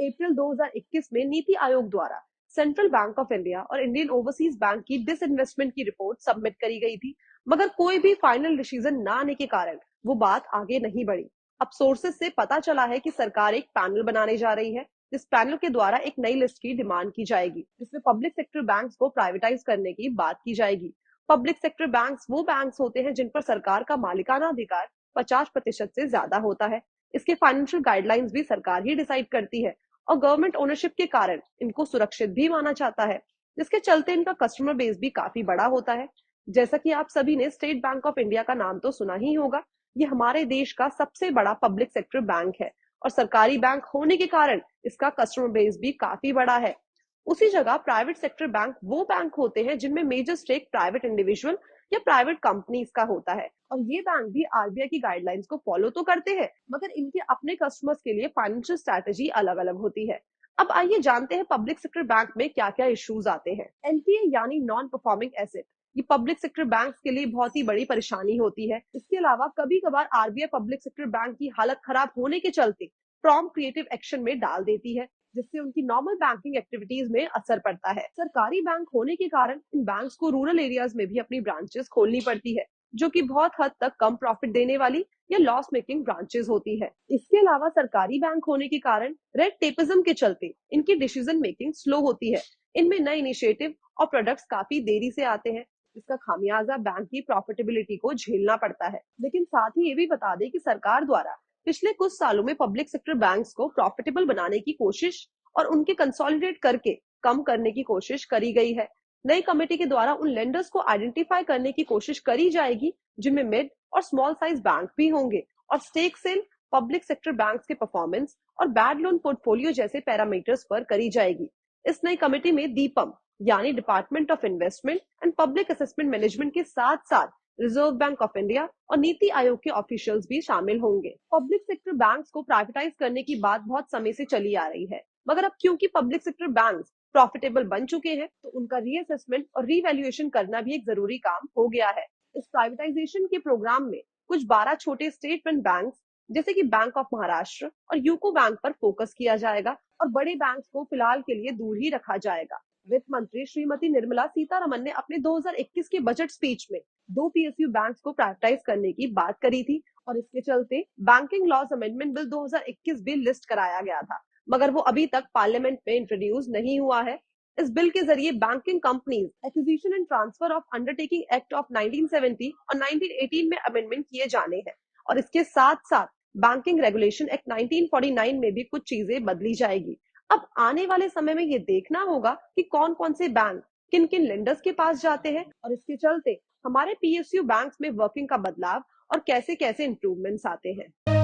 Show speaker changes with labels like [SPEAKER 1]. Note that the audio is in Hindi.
[SPEAKER 1] अप्रैल 2021 में नीति आयोग द्वारा सेंट्रल बैंक ऑफ इंडिया और इंडियन ओवरसीज बैंक की डिसइन्वेस्टमेंट की रिपोर्ट सबमिट करी गई थी, मगर कोई भी फाइनल डिसीजन ना आने के कारण वो बात आगे नहीं बढ़ी। अब सोर्सेस से पता चला है कि सरकार एक पैनल बनाने जा रही है, जिस पैनल के द्वारा एक नई लिस्ट की डिमांड की जाएगी, जिसमें पब्लिक सेक्टर बैंक्स को प्राइवेटाइज करने की बात की जाएगी। पब्लिक सेक्टर बैंक्स वो बैंक्स होते हैं जिन पर सरकार का मालिकाना अधिकार 50% से ज्यादा होता है। इसके फाइनेंशियल गाइडलाइंस भी सरकार ही डिसाइड करती है और गवर्नमेंट ओनरशिप के कारण इनको सुरक्षित भी माना जाता है, जिसके चलते इनका कस्टमर बेस भी काफी बड़ा होता है। जैसा कि आप सभी ने स्टेट बैंक ऑफ इंडिया का नाम तो सुना ही होगा। ये हमारे देश का सबसे बड़ा पब्लिक सेक्टर बैंक है और सरकारी बैंक होने के कारण इसका कस्टमर बेस भी काफी बड़ा है। उसी जगह प्राइवेट सेक्टर बैंक वो बैंक होते हैं जिनमें मेजर स्टेक प्राइवेट इंडिविजुअल या प्राइवेट कंपनीज का होता है और ये बैंक भी आरबीआई की गाइडलाइंस को फॉलो तो करते हैं, मगर इनके अपने कस्टमर्स के लिए फाइनेंशियल स्ट्रैटेजी अलग अलग होती है। अब आइए जानते हैं पब्लिक सेक्टर बैंक में क्या क्या इश्यूज आते हैं। एनपीए यानी नॉन परफॉर्मिंग एसेट, ये पब्लिक सेक्टर बैंक्स के लिए बहुत ही बड़ी परेशानी होती है। इसके अलावा कभी कभार आरबीआई पब्लिक सेक्टर बैंक की हालत खराब होने के चलते प्रॉम्प्ट क्रिएटिव एक्शन में डाल देती है, जिससे उनकी नॉर्मल बैंकिंग एक्टिविटीज में असर पड़ता है। सरकारी बैंक होने के कारण इन बैंक्स को रूरल एरियाज में भी अपनी ब्रांचेस खोलनी पड़ती है, जो कि बहुत हद तक कम प्रॉफिट देने वाली या लॉस मेकिंग ब्रांचेस होती है। इसके अलावा सरकारी बैंक होने के कारण रेड टेपिज्म के चलते इनकी डिसीजन मेकिंग स्लो होती है। इनमें नए इनिशिएटिव और प्रोडक्ट्स काफी देरी से आते हैं, जिसका खामियाजा बैंक की प्रॉफिटेबिलिटी को झेलना पड़ता है। लेकिन साथ ही ये भी बता दें कि सरकार द्वारा पिछले कुछ सालों में पब्लिक सेक्टर बैंक्स को प्रॉफिटेबल बनाने की कोशिश और उनके कंसोलिडेट करके कम करने की कोशिश करी गई है। नई कमेटी के द्वारा उन लेंडर्स को आइडेंटिफाई करने की कोशिश करी जाएगी जिनमें मिड और स्मॉल साइज बैंक भी होंगे और stake sale public sector banks के परफॉर्मेंस और बैड लोन पोर्टफोलियो जैसे पैरामीटर्स पर करी जाएगी। इस नई कमेटी में दीपम यानी department of investment and public assessment management के साथ साथ रिजर्व बैंक ऑफ इंडिया और नीति आयोग के ऑफिशियल्स भी शामिल होंगे। पब्लिक सेक्टर बैंक्स को प्राइवेटाइज करने की बात बहुत समय से चली आ रही है, मगर अब क्योंकि पब्लिक सेक्टर बैंक्स प्रॉफिटेबल बन चुके हैं, तो उनका रीअसेसमेंट और रीवैल्यूएशन करना भी एक जरूरी काम हो गया है। इस प्राइवेटाइजेशन के प्रोग्राम में कुछ 12 छोटे स्टेट रन बैंक्स जैसे कि बैंक ऑफ महाराष्ट्र और यूको बैंक पर फोकस किया जाएगा और बड़े बैंक्स को फिलहाल के लिए दूर ही रखा जाएगा। वित्त मंत्री श्रीमती निर्मला सीतारमन ने अपने 2021 के बजट स्पीच में 2 पीएसयू बैंक्स को प्राइवेटाइज करने की बात करी थी और इसके चलते बैंकिंग लॉज अमेंडमेंट बिल 2021 भी लिस्ट कराया गया था, मगर वो अभी तक पार्लियामेंट में इंट्रोड्यूस नहीं हुआ है। इस बिल के जरिए banking companies acquisition and transfer of undertaking act of 1970 और 1918 में अमेंडमेंट किए जाने हैं और इसके साथ साथ बैंकिंग रेगुलेशन एक्ट 1949 में भी कुछ चीजें बदली जाएगी। अब आने वाले समय में ये देखना होगा कि कौन कौन से बैंक किन किन लेंडर्स के पास जाते हैं और इसके चलते हमारे पीएसयू बैंक्स में वर्किंग का बदलाव और कैसे कैसे इंप्रूवमेंट्स आते हैं।